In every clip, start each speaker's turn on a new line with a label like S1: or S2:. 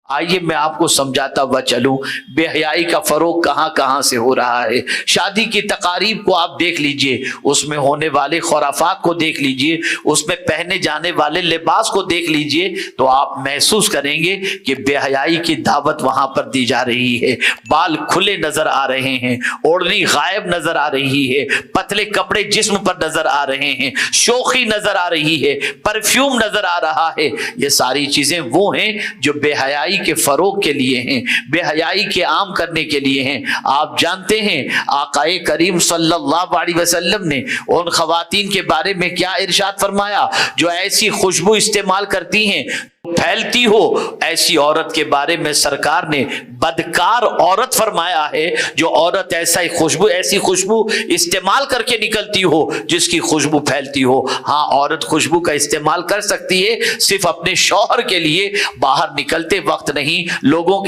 S1: آئیے میں آپ کو سمجھاتا ہوا چلوں بے حیائی کا فروغ کہاں کہاں سے ہو رہا ہے۔ شادی کی تقاریب کو آپ دیکھ لیجئے، اس میں ہونے والے خرافات کو دیکھ لیجئے، اس میں پہنے جانے والے لباس کو دیکھ لیجئے، تو آپ محسوس کریں گے کہ بے حیائی کی دعوت وہاں پر دی جا رہی ہے۔ بال کھلے نظر آ رہے ہیں، اوڑھنی غائب نظر آ رہی ہے، پتلے کپڑے جسم پر نظر آ رہے ہیں، شوخی نظر آ رہی ہے، پرفیوم نظر آ رہا ہے۔ یہ ساری چیزیں وہ ہیں جو بے حیائی کے فروغ کے لیے ہیں، بے حیائی کے عام کرنے کے لیے ہیں۔ آپ جانتے ہیں آقا کریم صلی اللہ علیہ وسلم نے ان خواتین کے بارے میں کیا ارشاد فرمایا جو ایسی خوشبو استعمال کرتی ہیں پھیلتی ہو؟ ایسی عورت کے بارے میں سرکار نے بدکار عورت فرمایا ہے، جو عورت ایسی خوشبو استعمال کر کے نکلتی ہو جس کی خوشبو پھیلتی ہو۔ ہاں، عورت خوشبو کا استعمال کر سکتی ہے، صرف اپنے شوہر کے لیے، باہر نکلتے وقت نہیں، لوگوں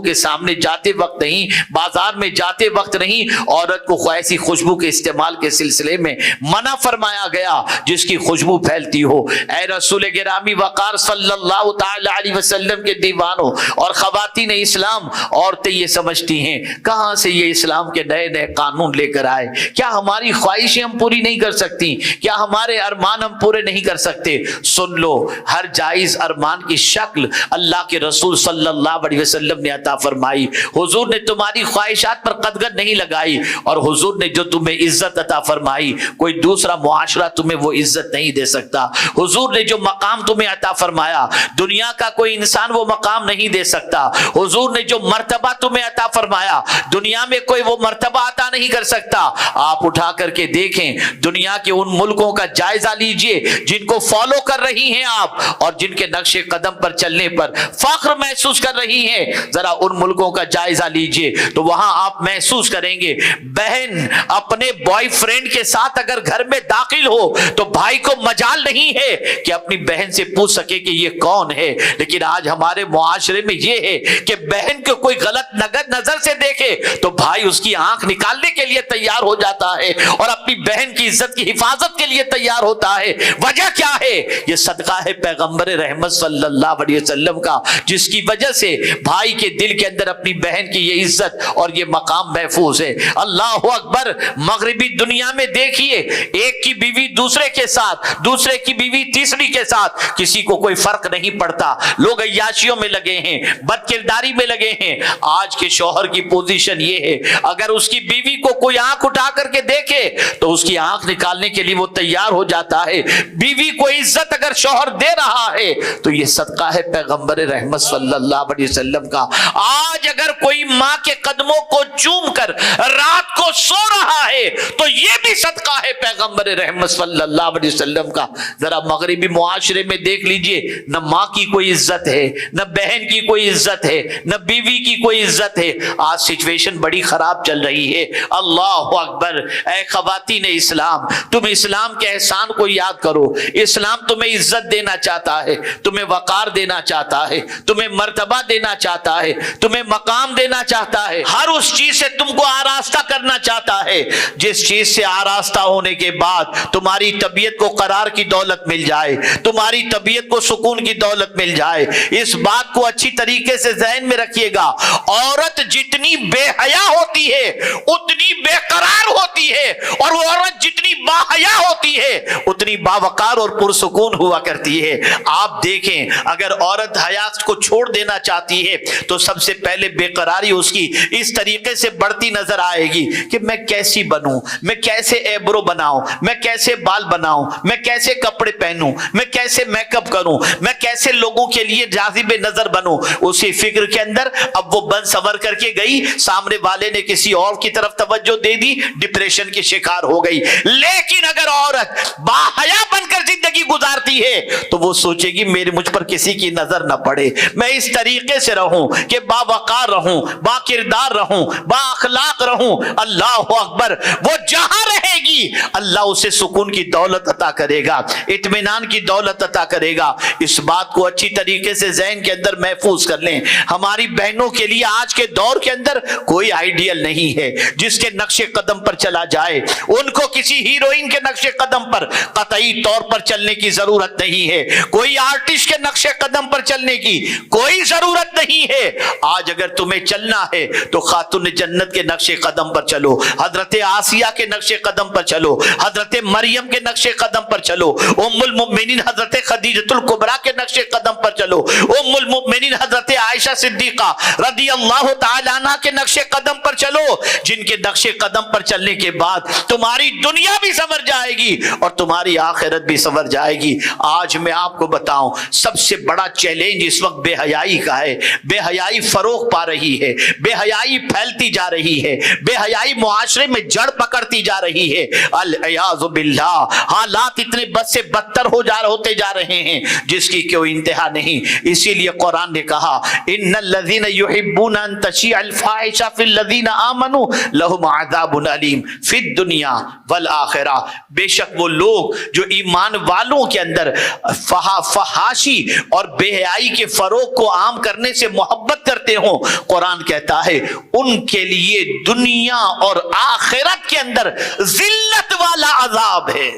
S1: کے سامنے جاتے وقت نہیں، بازار میں جاتے وقت نہیں۔ عورت کو ایسی خوشبو کے استعمال کے سلسلے میں منع فرمایا گیا جس کی خوشبو پھیلتی ہو۔ اے رسول گرامی وقار صلی اللہ تعالی علیہ وسلم کے دیوانوں اور خواتین اسلام، عورتیں یہ سمجھتی ہیں کہاں سے یہ اسلام کے نئے نئے قانون لے کر آئے؟ کیا ہماری خواہشیں ہم پوری نہیں کر سکتی؟ کیا ہمارے ارمان ہم پورے نہیں کر سکتے؟ سن لو، ہر جائز ارمان کی شکل اللہ کے رسول صلی اللہ علیہ وسلم نے عطا فرمائی۔ حضور نے تمہاری خواہشات پر قدغن نہیں لگائی، اور حضور نے جو تمہیں عزت عطا فرمائی کوئی دوسرا معاشرہ تمہیں وہ عزت نہیں دے سکتا۔ حضور نے جو مقام تمہیں عطا فرمایا دنیا کا کوئی انسان وہ مقام نہیں دے سکتا۔ حضور نے جو مرتبہ تمہیں عطا فرمایا دنیا میں کوئی وہ مرتبہ عطا نہیں کر سکتا۔ آپ اٹھا کر کے دیکھیں، دنیا کے ان ملکوں کا جائزہ لیجئے جن کو فالو کر رہی ہیں آپ، اور جن کے نقش قدم پر چلنے پر فخر محسوس کر رہی ہیں۔ ذرا ان ملکوں کا جائزہ لیجئے تو وہاں آپ محسوس کریں گے بہن اپنے بوائے فرینڈ کے ساتھ اگر گھر میں داخل ہو تو بھائی کو مجال نہیں ہے کہ اپنی بہن سے پوچھ سکے کہ یہ کون ہے۔ لیکن آج ہمارے معاشرے میں یہ ہے کہ بہن کو کوئی غلط نظر سے دیکھے تو بھائی اس کی آنکھ نکالنے کے لیے تیار ہو جاتا ہے اور اپنی بہن کی عزت کی حفاظت کے لیے تیار ہوتا ہے۔ وجہ کیا ہے؟ یہ صدقہ ہے پیغمبر رحمت صلی اللہ علیہ وسلم کا، جس کی وجہ سے بھائی کے دل کے اندر اپنی بہن کی یہ عزت اور یہ مقام محفوظ ہے۔ اللہ اکبر! مغربی دنیا میں دیکھیے، ایک کی بیوی دوسرے کے ساتھ، دوسرے کی بیوی تیسری کے ساتھ، کسی کو کوئی فرق نہیں پڑتا، لوگ عیاشیوں میں لگے ہیں، بد کرداری میں لگے ہیں۔ آج کے شوہر کی پوزیشن یہ ہے، اگر اس کی بیوی کو کوئی آنکھ اٹھا کر کے دیکھے تو اس کی آنکھ نکالنے کے لیے وہ تیار ہو جاتا ہے۔ بیوی کو عزت اگر شوہر دے رہا ہے تو یہ صدقہ ہے پیغمبر رحمت صلی اللہ علیہ وسلم کا۔ آج اگر کوئی ماں کے قدموں کو چوم کر رات کو سو رہا ہے تو یہ بھی صدقہ ہے پیغمبر رحمت صلی اللہ علیہ وسلم کا۔ ذرا مغربی معاشرے میں دیکھ لیجئے، نہ ماں کی کوئی عزت ہے، نہ بہن کی کوئی عزت ہے، نہ بیوی کی کوئی عزت ہے۔ آج سچویشن بڑی خراب چل رہی ہے۔ اللہ اکبر! اے خواتین اسلام، تم اسلام کے احسان کو یاد کرو۔ اسلام تمہیں عزت دینا چاہتا ہے، تمہیں وقار دینا چاہتا ہے، تمہیں مرتبہ دینا چاہتا ہے، تمہیں مقام دینا چاہتا ہے، ہر اس چیز سے تم کو آراستہ کرنا چاہتا ہے جس چیز سے آراستہ ہونے کے بعد تمہاری طبیعت کو قرار کی دولت مل جائے، تمہاری طبیعت کو سکون کی دولت مل جائے۔ اس بات کو اچھی طریقے سے ذہن میں رکھیے گا، عورت جتنی بے حیا ہوتی ہے اتنی بے قرار ہوتی ہے، اور وہ عورت جتنی باحیا ہوتی ہے اتنی باوقار اور پرسکون ہوا کرتی ہے۔ آپ دیکھیں، اگر عورت حیا کو چھوڑ دینا چاہتی ہے تو سب سے پہلے بے قراری اس کی اس طریقے سے بڑھتی نظر آئے گی کہ میں کیسی بنوں، میں کیسے ایبرو بناؤں، میں کیسے بال بناؤں، میں کیسے کپڑے پہنوں، میں کیسے میک اپ کروں، میں کیسے لوگوں کے لیے جاذب نظر بنوں۔ اسی فکر کے اندر اب وہ بن سنور کر کے گئی، سامنے والے نے کسی اور کی طرف توجہ دے دی، ڈپریشن کی شکار ہو گئی۔ لیکن اگر عورت باحیا بن کر زندگی گزارتی ہے تو وہ سوچے گی مجھ پر کسی کی نظر نہ پڑے، میں اس طریقے سے رہوں کہ باوقار رہوں، با کردار رہوں، با اخلاق رہوں۔ اللہ اکبر! وہ جہاں رہے گی اللہ اسے سکون کی دولت عطا کرے گا، اطمینان کی دولت عطا کرے گا، اس بات کو اچھی طریقے سے ذہن کے اندر محفوظ کر لیں، ہماری بہنوں کے لیے آج کے دور کے اندر کوئی آئیڈیل نہیں ہے جس کے نقش قدم پر چلا جائے، ان کو کسی ہیروئن کے نقش قدم پر قطعی طور پر چلنے کی ضرورت نہیں ہے، کوئی آرٹسٹ کے نقش قدم پر چلنے کی کوئی ضرورت نہیں ہے۔ آج اگر تمہیں چلنا ہے تو خاتون جنت کے نقش قدم پر چلو، حضرت آسیہ کے نقش قدم پر چلو، حضرت مریم کے نقش قدم پر چلو، ام المؤمنین حضرت خدیجۃ الکبریٰ کے نقش قدم پر چلو، ام المؤمنین حضرت عائشہ صدیقہ رضی اللہ تعالی عنہ کے نقش قدم پر چلو، جن کے نقش قدم پر چلنے کے بعد تمہاری دنیا بھی سنور جائے گی اور تمہاری آخرت بھی سنور جائے گی۔ آج میں آپ کو بتاؤں سب سے بڑا چیلنج اس وقت بے حیائی کا ہے، بے حیائی فروغ پا رہی ہے، بے حیائی پھیلتی جا رہی ہے، بے حیائی معاشرے میں جڑ پکڑتی جا رہی ہے، العیاذ باللہ۔ حالات اتنے بد سے بدتر ہوتے جا رہے ہیں جس کی کوئی انتہا نہیں۔ اسی لیے قرآن نے کہا ان الذین یحبون ان تشیع الفاحشہ فی الذین آمنوا لہم عذاب علیم فی الدنیا والآخرہ، بے شک وہ لوگ جو ایمان والوں کے اندر فحاشی اور بے حیائی کے فروغ کو عام کرنے سے محبت کرتے ہوں، قرآن کہتا ہے ان کے لیے دنیا اور آخرت کے اندر ذلت والا عذاب ہے،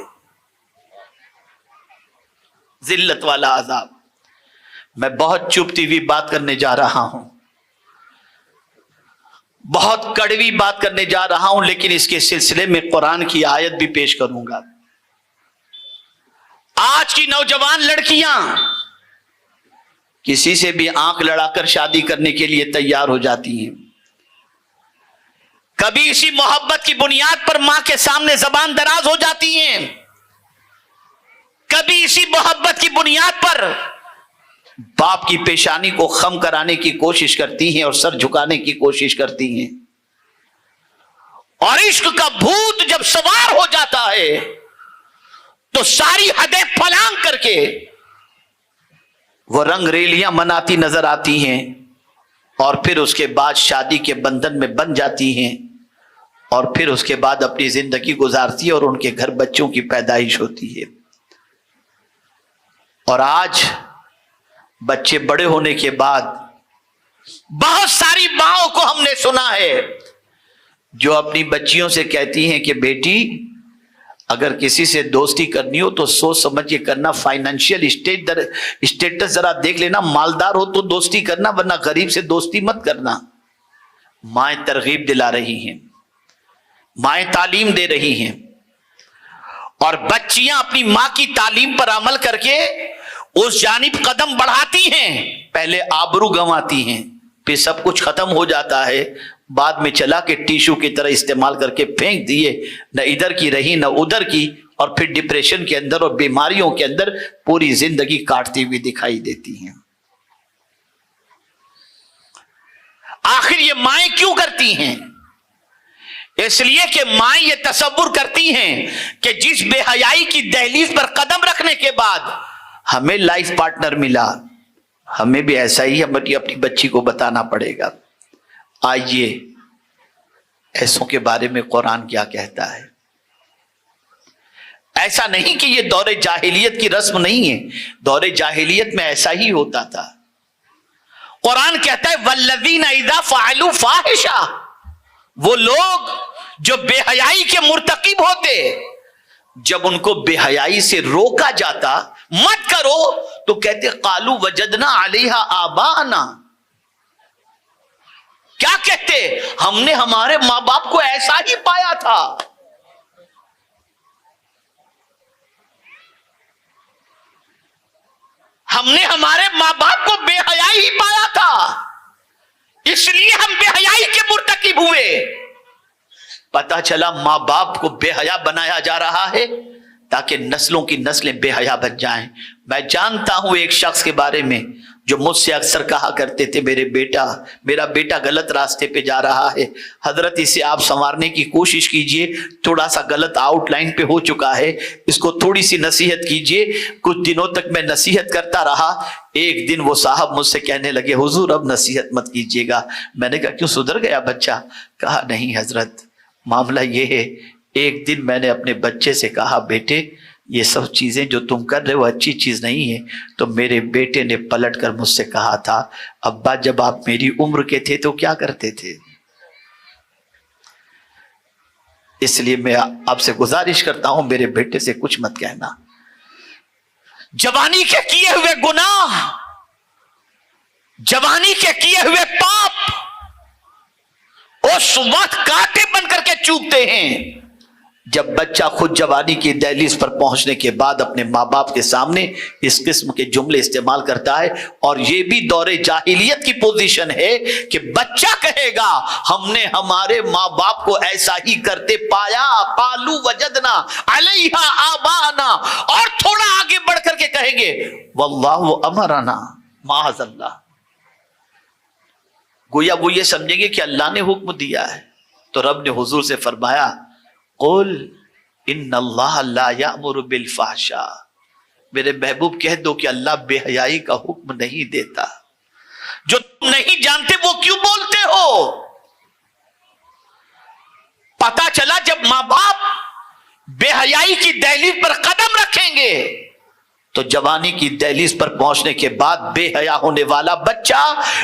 S1: ذلت والا عذاب۔ میں بہت چبھتی ہوئی بات کرنے جا رہا ہوں، بہت کڑوی بات کرنے جا رہا ہوں، لیکن اس کے سلسلے میں قرآن کی آیت بھی پیش کروں گا۔ آج کی نوجوان لڑکیاں کسی سے بھی آنکھ لڑا کر شادی کرنے کے لیے تیار ہو جاتی ہیں، کبھی اسی محبت کی بنیاد پر ماں کے سامنے زبان دراز ہو جاتی ہیں، کبھی اسی محبت کی بنیاد پر باپ کی پیشانی کو خم کرانے کی کوشش کرتی ہیں اور سر جھکانے کی کوشش کرتی ہیں، اور عشق کا بھوت جب سوار ہو جاتا ہے تو ساری حدیں پھلانگ کر کے وہ رنگ ریلیاں مناتی نظر آتی ہیں، اور پھر اس کے بعد شادی کے بندھن میں بن جاتی ہیں، اور پھر اس کے بعد اپنی زندگی گزارتی ہے اور ان کے گھر بچوں کی پیدائش ہوتی ہے۔ اور آج بچے بڑے ہونے کے بعد بہت ساری ماؤں کو ہم نے سنا ہے جو اپنی بچیوں سے کہتی ہیں کہ بیٹی اگر کسی سے دوستی کرنی ہو تو سوچ سمجھ کے کرنا، فائنینشیل اسٹیٹس ذرا دیکھ لینا، مالدار ہو تو دوستی کرنا ورنہ غریب سے دوستی مت کرنا۔ مائیں ترغیب دلا رہی ہیں، مائیں تعلیم دے رہی ہیں، اور بچیاں اپنی ماں کی تعلیم پر عمل کر کے اس جانب قدم بڑھاتی ہیں، پہلے آبرو گنواتی ہیں، پھر سب کچھ ختم ہو جاتا ہے، بعد میں چلا کے ٹیشو کی طرح استعمال کر کے پھینک دیے، نہ ادھر کی رہی نہ ادھر کی، اور پھر ڈپریشن کے اندر اور بیماریوں کے اندر پوری زندگی کاٹتی ہوئی دکھائی دیتی ہیں۔ آخر یہ مائیں کیوں کرتی ہیں؟ اس لیے کہ مائیں یہ تصور کرتی ہیں کہ جس بے حیائی کی دہلیز پر قدم رکھنے کے بعد ہمیں لائف پارٹنر ملا، ہمیں بھی ایسا ہی اپنی بچی کو بتانا پڑے گا۔ آئیے ایسوں کے بارے میں قرآن کیا کہتا ہے۔ ایسا نہیں کہ یہ دور جاہلیت کی رسم نہیں ہے، دور جاہلیت میں ایسا ہی ہوتا تھا۔ قرآن کہتا ہے والذین اذا فعلوا فاحشہ، وہ لوگ جو بے حیائی کے مرتکب ہوتے، جب ان کو بے حیائی سے روکا جاتا مت کرو تو کہتے قالوا وجدنا علیہا آباءنا، کیا کہتے؟ ہم نے ہمارے ماں باپ کو ایسا ہی پایا تھا۔ ہم نے ہمارے ماں باپ کو بے حیائی ہی پایا تھا، اس لیے ہم بے حیائی کے مرتکب ہوئے۔ پتہ چلا ماں باپ کو بے حیا بنایا جا رہا ہے تاکہ نسلوں کی نسلیں بے حیا بن جائیں۔ میں جانتا ہوں ایک شخص کے بارے میں جو مجھ سے اکثر کہا کرتے تھے میرا بیٹا غلط راستے پہ جا رہا ہے، حضرت اسے آپ سنوارنے کی کوشش کیجئے، تھوڑا سا غلط آؤٹ لائن پہ ہو چکا ہے، اس کو تھوڑی سی نصیحت کیجئے۔ کچھ دنوں تک میں نصیحت کرتا رہا، ایک دن وہ صاحب مجھ سے کہنے لگے حضور اب نصیحت مت کیجئے گا۔ میں نے کہا کیوں، سدھر گیا بچہ؟ کہا نہیں حضرت، معاملہ یہ ہے ایک دن میں نے اپنے بچے سے کہا بیٹے یہ سب چیزیں جو تم کر رہے ہو اچھی چیز نہیں ہے. تو میرے بیٹے نے پلٹ کر مجھ سے کہا تھا ابا جب آپ میری عمر کے تھے تو کیا کرتے تھے؟ اس لیے میں آپ سے گزارش کرتا ہوں میرے بیٹے سے کچھ مت کہنا. جوانی کے کیے ہوئے گناہ، جوانی کے کیے ہوئے پاپ اس وقت کانٹے بن کر کے چوبتے ہیں جب بچہ خود جوانی کی دہلیز پر پہنچنے کے بعد اپنے ماں باپ کے سامنے اس قسم کے جملے استعمال کرتا ہے. اور یہ بھی دور جاہلیت کی پوزیشن ہے کہ بچہ کہے گا ہم نے ہمارے ماں باپ کو ایسا ہی کرتے پایا، قالوا وجدنا علیہا آباءنا، اور تھوڑا آگے بڑھ کر کے کہیں گے واللہ امرنا، معاذ اللہ. گویا وہ یہ سمجھیں گے کہ اللہ نے حکم دیا ہے. تو رب نے حضور سے فرمایا قل ان اللہ لا یأمر بالفحشاء، میرے محبوب کہہ دو کہ اللہ بے حیائی کا حکم نہیں دیتا. جو تم نہیں جانتے وہ کیوں بولتے ہو؟ پتا چلا جب ماں باپ بے حیائی کی دہلیز پر قدم رکھیں گے تو جوانی کی دہلیز پر پہنچنے کے بعد بے حیا ہونے والا بچہ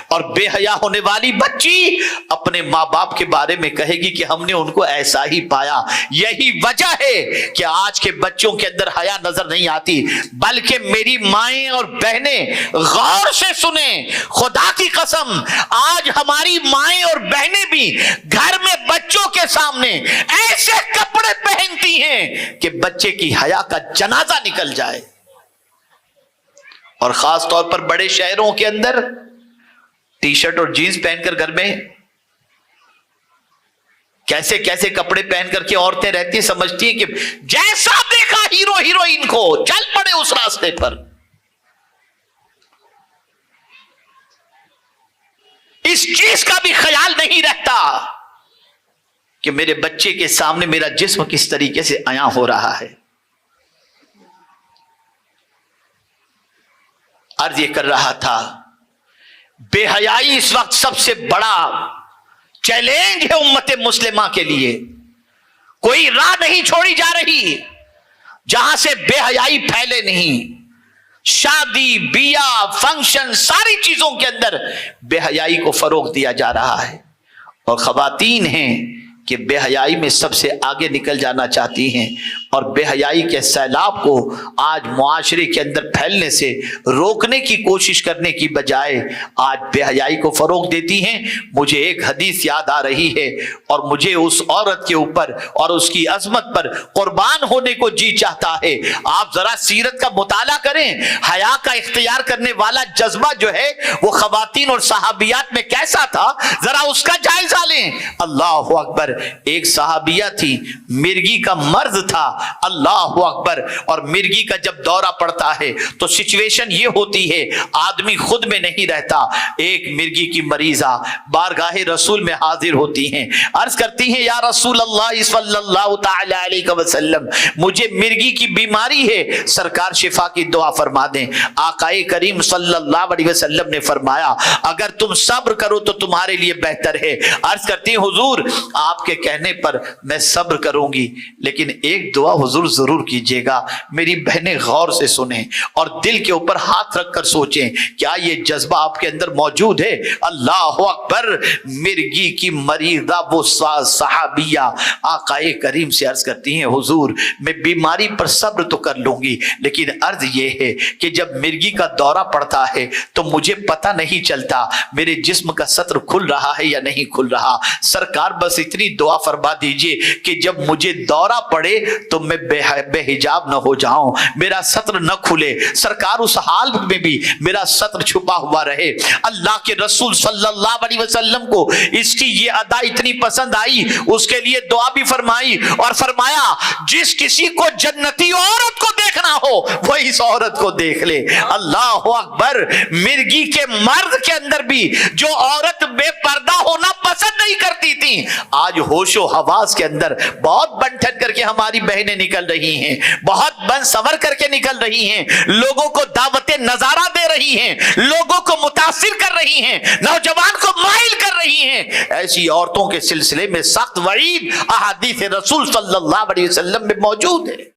S1: اور بے حیا ہونے والی بچی اپنے ماں باپ کے بارے میں کہے گی کہ ہم نے ان کو ایسا ہی پایا. یہی وجہ ہے کہ آج کے بچوں کے اندر حیا نظر نہیں آتی. بلکہ میری مائیں اور بہنیں غور سے سنیں، خدا کی قسم آج ہماری مائیں اور بہنیں بھی گھر میں بچوں کے سامنے ایسے کپڑے پہنتی ہیں کہ بچے کی حیا کا جنازہ نکل جائے. اور خاص طور پر بڑے شہروں کے اندر ٹی شرٹ اور جینز پہن کر گھر میں کیسے کیسے کپڑے پہن کر کے عورتیں رہتی ہیں، سمجھتی ہیں کہ جیسا دیکھا ہیرو ہیروئن کو چل پڑے اس راستے پر. اس چیز کا بھی خیال نہیں رہتا کہ میرے بچے کے سامنے میرا جسم کس طریقے سے عیاں ہو رہا ہے. عرض یہ کر رہا تھا بے حیائی اس وقت سب سے بڑا چیلنج ہے امت مسلمہ کے لیے. کوئی راہ نہیں چھوڑی جا رہی جہاں سے بے حیائی پھیلے نہیں. شادی بیاہ فنکشن ساری چیزوں کے اندر بے حیائی کو فروغ دیا جا رہا ہے. اور خواتین ہیں کہ بے حیائی میں سب سے آگے نکل جانا چاہتی ہیں اور بے حیائی کے سیلاب کو آج معاشرے کے اندر پھیلنے سے روکنے کی کوشش کرنے کی بجائے آج بے حیائی کو فروغ دیتی ہیں. مجھے ایک حدیث یاد آ رہی ہے اور مجھے اس عورت کے اوپر اور اس کی عظمت پر قربان ہونے کو جی چاہتا ہے. آپ ذرا سیرت کا مطالعہ کریں. حیا کا اختیار کرنے والا جذبہ جو ہے وہ خواتین اور صحابیات میں کیسا تھا ذرا اس کا جائزہ لیں. اللہ اکبر. ایک صحابیہ تھی، مرگی کا مرض تھا. اللہ اکبر. اور مرگی کا جب دورہ پڑتا ہے تو سچویشن یہ ہوتی ہے آدمی خود میں نہیں رہتا. ایک مرگی کی مریضہ بارگاہ رسول میں حاضر ہوتی ہیں، عرض کرتی ہیں یا رسول اللہ صلی اللہ تعالی علیہ وسلم مجھے مرگی کی بیماری ہے، سرکار شفا کی دعا فرما دیں. آقائے کریم صلی اللہ علیہ وسلم نے فرمایا اگر تم صبر کرو تو تمہارے لیے بہتر ہے. عرض کرتی ہیں حضور آپ کے کہنے پر میں صبر کروں گی لیکن ایک دعا حضور ضرور کیجئے گا. میری بہنیں غور سے سنیں اور دل کے اوپر ہاتھ رکھ کر سوچیں کیا یہ جذبہ آپ کے اندر موجود ہے؟ اللہ اکبر. مرگی کی مریضہ وہ صحابیہ آقائے کریم سے عرض کرتی ہیں حضور میں بیماری پر صبر تو کر لوں گی لیکن عرض یہ ہے کہ جب مرگی کا دورہ پڑتا ہے تو مجھے پتہ نہیں چلتا میرے جسم کا سطر کھل رہا ہے یا نہیں کھل رہا. سرکار بس اتنی دعا فرما دیجئے کہ جب مجھے دورہ پڑے تو میں بے حجاب نہ ہو جاؤں، میرا سطر نہ کھلے. سرکار اس حال میں بھی میرا سطر چھپا ہوا رہے. اللہ کے رسول صلی اللہ علیہ وسلم کو اس کی یہ ادا اتنی پسند آئی، اس کے لیے دعا بھی فرمائی اور فرمایا جس کسی کو جنتی عورت کو دیکھنا ہو وہ اس عورت کو دیکھ لے. اللہ اکبر. مرگی کے مرد کے اندر بھی جو عورت بے پردہ ہونا پسند نہیں کرتی تھی آج ہوش و حواس کے اندر بہت بن ٹھن کر کے ہماری بہنیں نکل رہی ہیں، بہت بن سور کر کے نکل رہی ہیں، لوگوں کو دعوت نظارہ دے رہی ہیں، لوگوں کو متاثر کر رہی ہیں، نوجوان کو مائل کر رہی ہیں. ایسی عورتوں کے سلسلے میں سخت وعید احادیث رسول صلی اللہ علیہ وسلم میں موجود ہے.